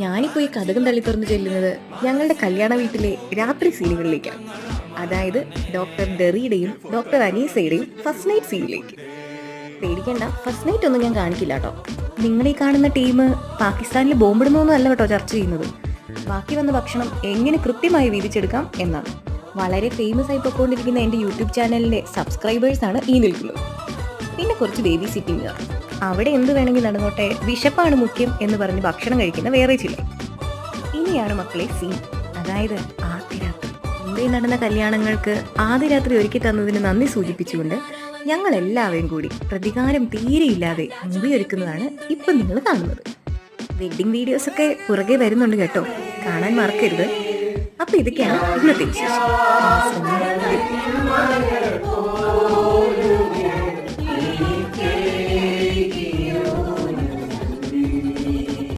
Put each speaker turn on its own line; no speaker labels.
ഞാനിപ്പോൾ ഈ കഥകം തള്ളി തുറന്ന് ചെല്ലുന്നത് ഞങ്ങളുടെ കല്യാണ വീട്ടിലെ രാത്രി സീനുകളിലേക്കാണ്. അതായത് ഡോക്ടർ ഡെറിയുടെയും ഡോക്ടർ അനീസയുടെയും ഫസ്റ്റ് നൈറ്റ് സീനിലേക്ക്. പേടിക്കണ്ട, ഫസ്റ്റ് നൈറ്റ് ഒന്നും ഞാൻ കാണിക്കില്ല കേട്ടോ. നിങ്ങളീ കാണുന്ന ടീം പാകിസ്ഥാനിൽ ബോംബിടുന്നൊന്നും അല്ല കേട്ടോ ചർച്ച ചെയ്യുന്നത്. ബാക്കി വന്ന ഭക്ഷണം എങ്ങനെ കൃത്യമായി വീതിച്ചെടുക്കാം എന്നാണ്. വളരെ ഫേമസ് ആയി പൊയ്ക്കൊണ്ടിരിക്കുന്ന എൻ്റെ യൂട്യൂബ് ചാനലിലെ സബ്സ്ക്രൈബേഴ്സാണ് ഈ നിൽക്കുന്നത്. പിന്നെ കുറച്ച് ബേബി സിറ്റിംഗ്. അവിടെ എന്ത് വേണമെങ്കിൽ നടന്നോട്ടെ, വിശപ്പാണ് മുഖ്യം എന്ന് പറഞ്ഞ് ഭക്ഷണം കഴിക്കുന്ന വേറെ ചിലർ. ഇനിയാണ് മക്കളെ സീൻ, അതായത് ആദ്യ രാത്രി. മുമ്പേ നടന്ന കല്യാണങ്ങൾക്ക് ആദ്യ രാത്രി ഒരുക്കി തന്നതിന് നന്ദി സൂചിപ്പിച്ചുകൊണ്ട് ഞങ്ങൾ എല്ലാവരും കൂടി പ്രതികാരം തീരെയില്ലാതെ മൂവി ഒരുക്കുന്നതാണ് ഇപ്പം നിങ്ങൾ കാണുന്നത്. വെഡ്ഡിങ് വീഡിയോസൊക്കെ പുറകെ വരുന്നുണ്ട് കേട്ടോ, കാണാൻ മറക്കരുത്. അപ്പോൾ ഇതൊക്കെയാണ് ഇന്നത്തെ വിശേഷം.